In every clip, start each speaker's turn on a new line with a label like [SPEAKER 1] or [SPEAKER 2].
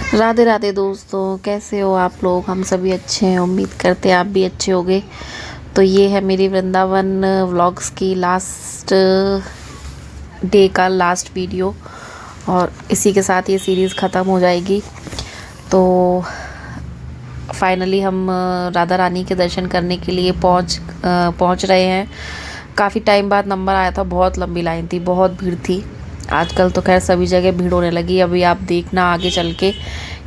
[SPEAKER 1] राधे राधे दोस्तों, कैसे हो आप लोग। हम सभी अच्छे हैं, उम्मीद करते हैं आप भी अच्छे होंगे। तो ये है मेरी वृंदावन व्लॉग्स की लास्ट डे का लास्ट वीडियो और इसी के साथ ये सीरीज़ ख़त्म हो जाएगी। तो फाइनली हम राधा रानी के दर्शन करने के लिए पहुंच रहे हैं। काफ़ी टाइम बाद नंबर आया था, बहुत लंबी लाइन थी, बहुत भीड़ थी। आजकल तो खैर सभी जगह भीड़ होने लगी। अभी आप देखना आगे चल के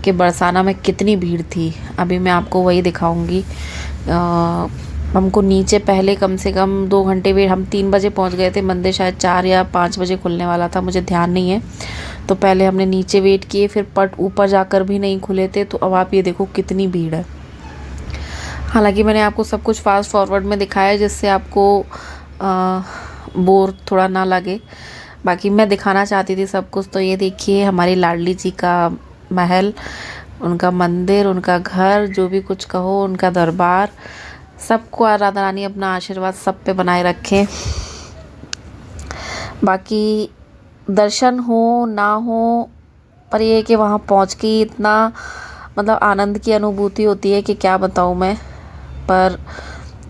[SPEAKER 1] कि बरसाना में कितनी भीड़ थी। अभी मैं आपको वही दिखाऊंगी। हमको नीचे पहले कम से कम 2 घंटे वेट, हम 3 बजे पहुंच गए थे। मंदिर शायद 4 या 5 बजे खुलने वाला था, मुझे ध्यान नहीं है। तो पहले हमने नीचे वेट किए, फिर पट ऊपर जाकर भी नहीं खुले थे। तो अब आप ये देखो कितनी भीड़ है। हालांकि मैंने आपको सब कुछ फास्ट फॉरवर्ड में दिखाया जिससे आपको बोर थोड़ा ना लगे। बाकी मैं दिखाना चाहती थी सब कुछ। तो ये देखिए हमारी लाडली जी का महल, उनका मंदिर, उनका घर, जो भी कुछ कहो, उनका दरबार, सबको राधा रानी अपना आशीर्वाद सब पे बनाए रखें। बाकी दर्शन हो ना हो, पर ये है कि वहाँ पहुँच के इतना मतलब आनंद की अनुभूति होती है कि क्या बताऊँ मैं। पर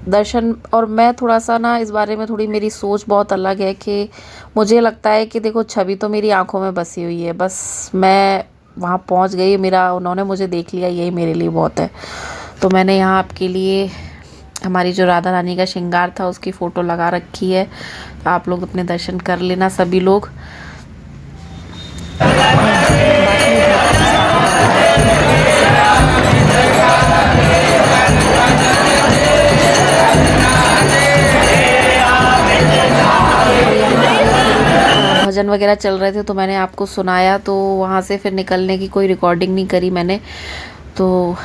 [SPEAKER 1] दर्शन, और मैं थोड़ा सा ना इस बारे में थोड़ी मेरी सोच बहुत अलग है कि मुझे लगता है कि देखो छवि तो मेरी आंखों में बसी हुई है, बस मैं वहाँ पहुँच गई, मेरा उन्होंने मुझे देख लिया, यही मेरे लिए बहुत है। तो मैंने यहाँ आपके लिए हमारी जो राधा रानी का श्रृंगार था उसकी फ़ोटो लगा रखी है। तो आप लोग अपने दर्शन कर लेना सभी लोग। भजन वगैरह चल रहे थे तो मैंने आपको सुनाया। तो वहाँ से फिर निकलने की कोई रिकॉर्डिंग नहीं करी मैंने। तो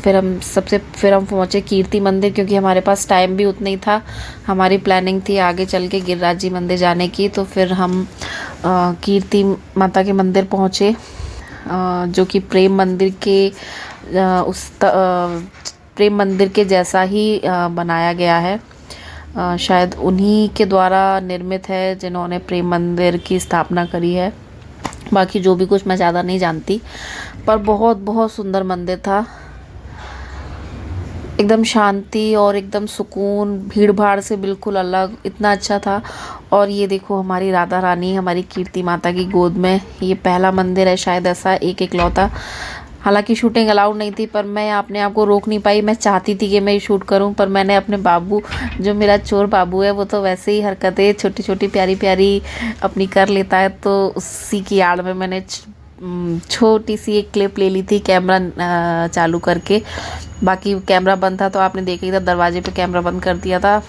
[SPEAKER 1] फिर हम पहुँचे कीर्ति मंदिर, क्योंकि हमारे पास टाइम भी उतना ही था। हमारी प्लानिंग थी आगे चल के गिरिराज जी मंदिर जाने की। तो फिर हम कीर्ति माता के मंदिर पहुँचे, जो कि प्रेम मंदिर के प्रेम मंदिर के जैसा ही बनाया गया है। शायद उन्हीं के द्वारा निर्मित है जिन्होंने प्रेम मंदिर की स्थापना करी है। बाकी जो भी कुछ मैं ज़्यादा नहीं जानती, पर बहुत बहुत सुंदर मंदिर था। एकदम शांति और एकदम सुकून, भीड़ भाड़ से बिल्कुल अलग, इतना अच्छा था। और ये देखो हमारी राधा रानी हमारी कीर्ति माता की गोद में। ये पहला मंदिर है शायद ऐसा एक इकलौता। हालांकि शूटिंग अलाउड नहीं थी, पर मैं अपने आप को रोक नहीं पाई। मैं चाहती थी कि मैं शूट करूं, पर मैंने अपने बाबू, जो मेरा चोर बाबू है, वो तो वैसे ही हरकतें छोटी छोटी प्यारी प्यारी अपनी कर लेता है। तो उसी की आड़ में मैंने छोटी सी एक क्लिप ले ली थी कैमरा चालू करके। बाकी कैमरा बंद था तो आपने देखा ही था, दरवाजे पे कैमरा बंद कर दिया था।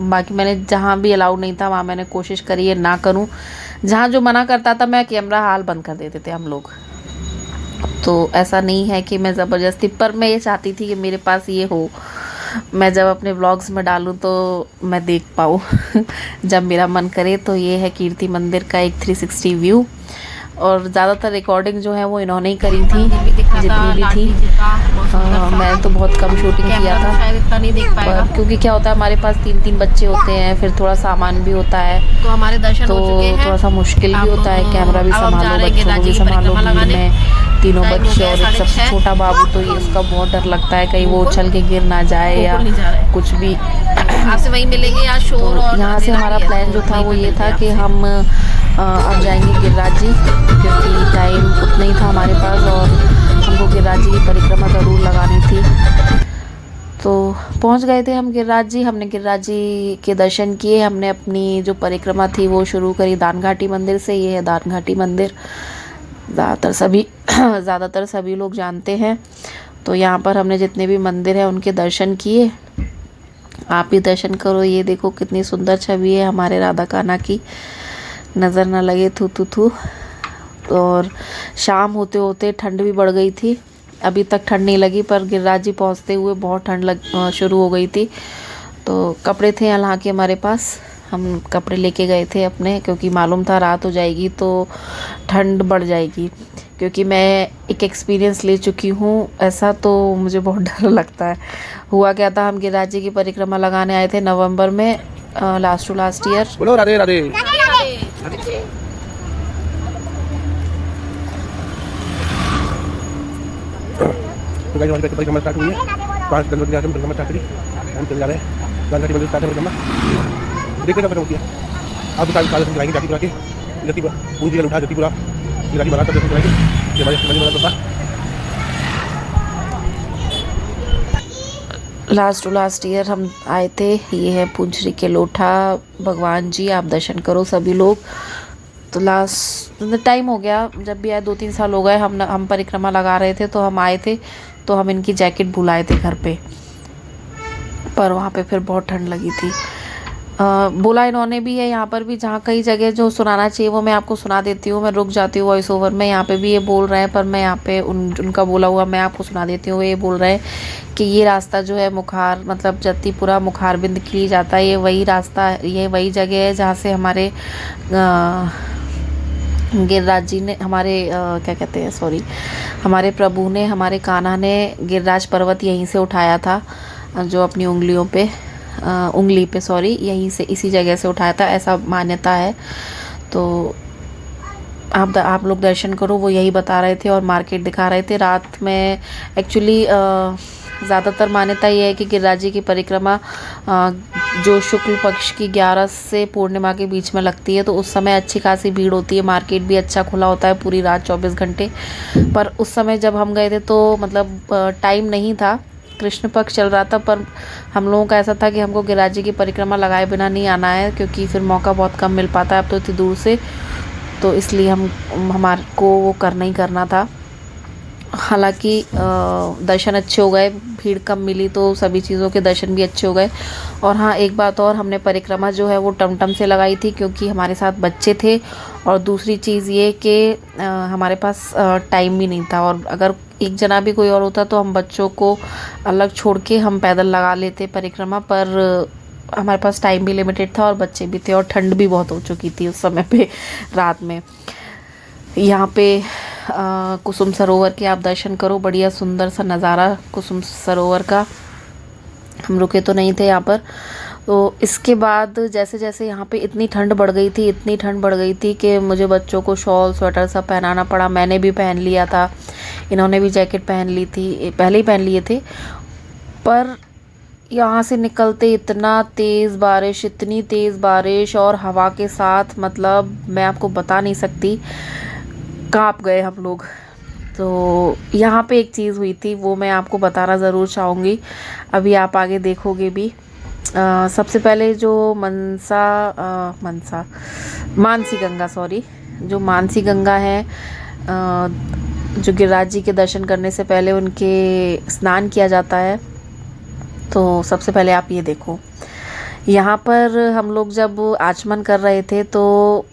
[SPEAKER 1] बाकी मैंने जहाँ भी अलाउड नहीं था वहाँ मैंने कोशिश करी है ना करूँ। जहाँ जो मना करता था मैं कैमरा हाल बंद कर देते थे हम लोग। तो ऐसा नहीं है कि मैं ज़बरदस्ती, पर मैं ये चाहती थी कि मेरे पास ये हो, मैं जब अपने व्लॉग्स में डालूं तो मैं देख पाऊँ जब मेरा मन करे। तो ये है कीर्ति मंदिर का एक 360 व्यू। और ज़्यादातर रिकॉर्डिंग जो है वो इन्होंने ही करी थी जितनी भी थी। मैं तो बहुत कम शूटिंग किया था, पर क्योंकि क्या होता है हमारे पास 3-3 बच्चे होते हैं, फिर थोड़ा सामान भी होता है, तो हमारे दर्शन हो चुके हैं। थोड़ा सा मुश्किल भी होता है, कैमरा भी संभालो, बच्चों को भी संभालो, भीड़ में 3 बच्चे और एक सबसे छोटा बाबू। तो ये उसका बहुत डर लगता है कहीं वो उछल के गिर ना जाए या कुछ भी। आपसे वहीं मिलेंगे या शोर। और यहाँ से हमारा प्लान जो था वो ये था कि हम अब जाएंगे गिरिराज जी, क्योंकि टाइम उतना ही था हमारे पास और हमको गिरिराज जी की परिक्रमा ज़रूर लगानी थी। तो पहुंच गए थे हम गिरिराज जी। हमने गिरिराज जी के दर्शन किए। हमने अपनी जो परिक्रमा थी वो शुरू करी दानघाटी मंदिर से। ये है दानघाटी मंदिर, ज़्यादातर सभी लोग जानते हैं। तो यहाँ पर हमने जितने भी मंदिर हैं उनके दर्शन किए। आप भी दर्शन करो। ये देखो कितनी सुंदर छवि है हमारे राधा कान्हा की, नज़र ना लगे थू थू थू। और शाम होते होते ठंड भी बढ़ गई थी। अभी तक ठंड नहीं लगी, पर गिरिराज जी पहुँचते हुए बहुत ठंड शुरू हो गई थी। तो कपड़े थे यहाँ के हमारे पास, हम कपड़े लेके गए थे अपने, क्योंकि मालूम था रात हो जाएगी तो ठंड बढ़ जाएगी। क्योंकि मैं एक एक्सपीरियंस ले चुकी हूँ ऐसा, तो मुझे बहुत डर लगता है। हुआ क्या था, हम गिरिराज जी की परिक्रमा लगाने आए थे नवंबर में, लास्ट टू लास्ट ईयर।
[SPEAKER 2] बोलो राधे राधे। तो गाइस हमारी परिक्रमा स्टार्ट हुई है। 5 जनवरी से हम परिक्रमा स्टार्ट करी, हम चले जा रहे हैं गांधी मंदिर स्टार्ट है परिक्रमा। देखते कब होती है आप तो सारे दिखाएंगे जाति पूरा के जति पूंजी का उठा जति पूरा जाति बना कर दिखाएंगे ये हमारे मंदिर वाला बाबा।
[SPEAKER 1] लास्ट टू लास्ट ईयर हम आए थे। ये है पुंजरी के लोठा भगवान जी, आप दर्शन करो सभी लोग। तो लास्ट टाइम हो गया जब भी आए, 2-3 साल हो गए। हम परिक्रमा लगा रहे थे तो हम आए थे, तो हम इनकी जैकेट भुलाए थे घर पे, पर वहाँ पे फिर बहुत ठंड लगी थी। बोला इन्होंने भी है यहाँ पर भी, जहाँ कई जगह जो सुनाना चाहिए वो मैं आपको सुना देती हूँ। मैं रुक जाती हूँ वॉइस ओवर में। यहाँ पे भी ये बोल रहे हैं, पर मैं यहाँ पे उनका बोला हुआ मैं आपको सुना देती हूँ। ये बोल रहे हैं कि ये रास्ता जो है मुखार मतलब जत्तीपुरा मुखारबिंद के लिए जाता है। ये वही रास्ता, ये वही जगह है जहाँ से हमारे गिरिराज जी ने क्या कहते हैं, सॉरी, हमारे प्रभु ने, हमारे कान्हा ने गिरिराज पर्वत यहीं से उठाया था, जो अपनी उंगली पे सॉरी, यहीं से इसी जगह से उठाया था, ऐसा मान्यता है। तो आप लोग दर्शन करो। वो यही बता रहे थे और मार्केट दिखा रहे थे रात में। एक्चुअली ज़्यादातर मान्यता ये है कि गिरिराज जी की परिक्रमा जो शुक्ल पक्ष की 11 से पूर्णिमा के बीच में लगती है, तो उस समय अच्छी खासी भीड़ होती है। मार्केट भी अच्छा खुला होता है पूरी रात 24 घंटे। पर उस समय जब हम गए थे तो मतलब टाइम नहीं था, कृष्ण पक्ष चल रहा था, पर हम लोगों का ऐसा था कि हमको गिरिराज जी की परिक्रमा लगाए बिना नहीं आना है, क्योंकि फिर मौका बहुत कम मिल पाता है अब तो इतनी दूर से। तो इसलिए हमारे को वो करना ही करना था। हालांकि दर्शन अच्छे हो गए, भीड़ कम मिली तो सभी चीज़ों के दर्शन भी अच्छे हो गए। और हाँ, एक बात और, हमने परिक्रमा जो है वो टमटम से लगाई थी, क्योंकि हमारे साथ बच्चे थे। और दूसरी चीज़ ये कि हमारे पास टाइम भी नहीं था, और अगर एक जना भी कोई और होता तो हम बच्चों को अलग छोड़ के हम पैदल लगा लेते परिक्रमा, पर हमारे पास टाइम भी लिमिटेड था और बच्चे भी थे और ठंड भी बहुत हो चुकी थी उस समय पे रात में। यहाँ पे कुसुम सरोवर के आप दर्शन करो, बढ़िया सुंदर सा नज़ारा कुसुम सरोवर का। हम रुके तो नहीं थे यहाँ पर। तो इसके बाद जैसे जैसे यहाँ पे इतनी ठंड बढ़ गई थी कि मुझे बच्चों को शॉल स्वेटर सब पहनाना पड़ा। मैंने भी पहन लिया था, इन्होंने भी जैकेट पहन ली थी, पहले ही पहन लिए थे। पर यहाँ से निकलते इतनी तेज़ बारिश और हवा के साथ, मतलब मैं आपको बता नहीं सकती, कांप गए हम लोग। तो यहाँ पे एक चीज़ हुई थी, वो मैं आपको बताना ज़रूर चाहूँगी, अभी आप आगे देखोगे भी। सबसे पहले जो मानसी गंगा, सॉरी, जो मानसी गंगा है, जो गिरिराज जी के दर्शन करने से पहले उनके स्नान किया जाता है। तो सबसे पहले आप ये देखो, यहाँ पर हम लोग जब आचमन कर रहे थे तो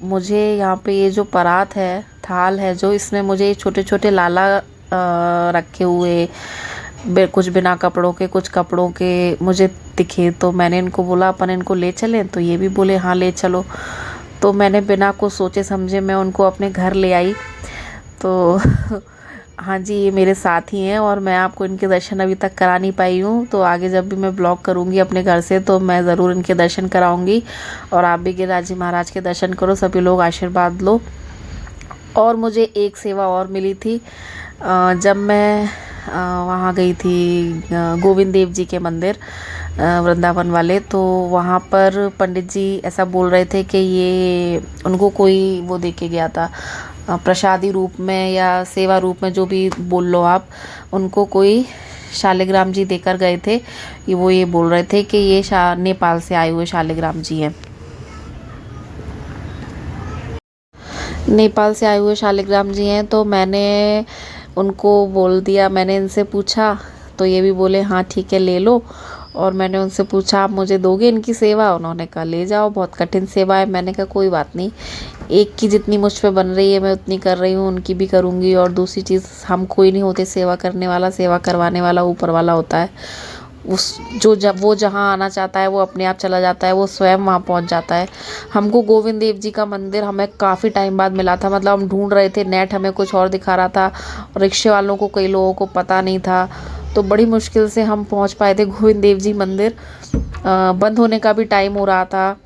[SPEAKER 1] मुझे यहाँ पे ये जो परात है, थाल है जो, इसमें मुझे छोटे छोटे लाला रखे हुए, कुछ बिना कपड़ों के, कुछ कपड़ों के मुझे दिखे। तो मैंने इनको बोला अपन इनको ले चलें, तो ये भी बोले हाँ ले चलो। तो मैंने बिना कुछ सोचे समझे मैं उनको अपने घर ले आई। तो हाँ जी, ये मेरे साथ ही हैं और मैं आपको इनके दर्शन अभी तक करा नहीं पाई हूँ। तो आगे जब भी मैं ब्लॉग करूँगी अपने घर से तो मैं ज़रूर इनके दर्शन कराऊँगी। और आप भी गिरिराज जी महाराज के दर्शन करो, सभी लोग आशीर्वाद लो। और मुझे एक सेवा और मिली थी, जब मैं वहाँ गई थी गोविंद देव जी के मंदिर वृंदावन वाले, तो वहाँ पर पंडित जी ऐसा बोल रहे थे कि ये उनको कोई वो दे के गया था, प्रसादी रूप में या सेवा रूप में, जो भी बोल लो आप, उनको कोई शालिग्राम जी देकर गए थे। वो ये बोल रहे थे कि ये नेपाल से आए हुए शालिग्राम जी हैं, नेपाल से आए हुए शालिग्राम जी हैं। तो मैंने उनको बोल दिया, मैंने इनसे पूछा तो ये भी बोले हाँ ठीक है ले लो। और मैंने उनसे पूछा आप मुझे दोगे इनकी सेवा? उन्होंने कहा ले जाओ, बहुत कठिन सेवा है। मैंने कहा कोई बात नहीं, एक की जितनी मुझ पे बन रही है मैं उतनी कर रही हूँ, उनकी भी करूँगी। और दूसरी चीज़, हम कोई नहीं होते सेवा करने वाला, सेवा करवाने वाला ऊपर वाला होता है। वो जहाँ आना चाहता है वो अपने आप चला जाता है, वो स्वयं वहाँ पहुँच जाता है। हमको गोविंद देव जी का मंदिर हमें काफ़ी टाइम बाद मिला था, मतलब हम ढूंढ रहे थे, नेट हमें कुछ और दिखा रहा था, रिक्शे वालों को, कई लोगों को पता नहीं था। तो बड़ी मुश्किल से हम पहुँच पाए थे गोविंद देव जी मंदिर। बंद होने का भी टाइम हो रहा था,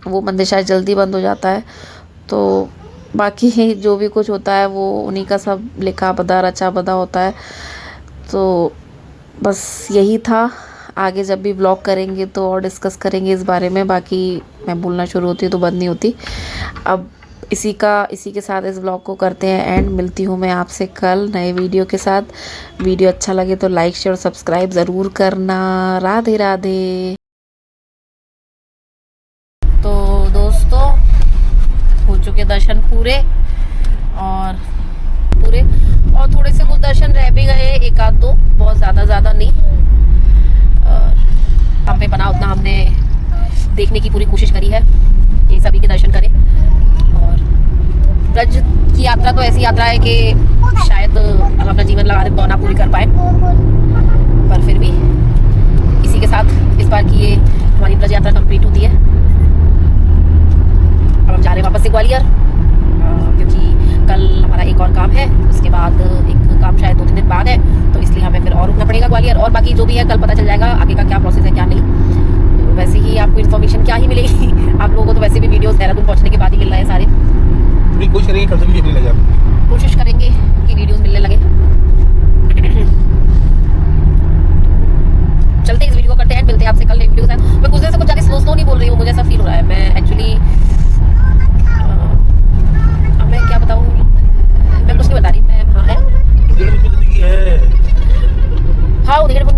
[SPEAKER 1] वो मंदिर शायद जल्दी बंद हो जाता है। तो बाकी जो भी कुछ होता है वो उन्हीं का सब लिखा बदा रचा बदा होता है। तो बस यही था। आगे जब भी व्लॉग करेंगे तो और डिस्कस करेंगे इस बारे में। बाकी मैं बोलना शुरू होती हूँ तो बंद नहीं होती। अब इसी के साथ इस व्लॉग को करते हैं एंड। मिलती हूँ मैं आपसे कल नए वीडियो के साथ। वीडियो अच्छा लगे तो लाइक शेयर और सब्सक्राइब ज़रूर करना। राधे राधे। तो दोस्तों, हो चुके दर्शन पूरे और थोड़े से कुछ दर्शन रह भी गए, एक आध दो, बहुत ज़्यादा नहीं। हम पे बना उतना हमने देखने की पूरी कोशिश करी है कि सभी के दर्शन करें। और ब्रज की यात्रा तो ऐसी यात्रा है कि शायद हम अपना जीवन लगा दें तो ना पूरी कर पाए, पर फिर भी इसी के साथ इस बार की ये हमारी ब्रज यात्रा कंप्लीट होती है। अब हम जा रहे हैं वापस से ग्वालियर, क्योंकि कल हमारा एक और काम है। उसके बाद एक काम शायद 2-3 दिन बाद है, तो इसलिए हमें फिर और रुकना पड़ेगा ग्वालियर। और बाकी जो भी है कल पता चल जाएगा आगे का क्या प्रोसेस है क्या नहीं। तो वैसे ही आपको इन्फॉर्मेशन क्या ही मिलेगी आप लोगों को तो वैसे भी वीडियोस देहरादून पहुंचने के बाद ही मिल रहे हैं सारे।
[SPEAKER 2] कोशिश करेंगे कल से भी मिलने लगे आपको।
[SPEAKER 1] कोशिश करेंगे कि वीडियोस मिलने लगे। चलते हैं, इस वीडियो को करते हैं, मिलते हैं आपसे कल नई वीडियो के साथ। मैं कुछ देर से कुछ ज़्यादा स्लो नहीं बोल रही हूँ, मुझे ऐसा फील हो रहा है। मैं एक्चुअली मैं क्या बताऊँ, मैं कुछ नहीं बता रही। मैं हाँ उधेड़बुन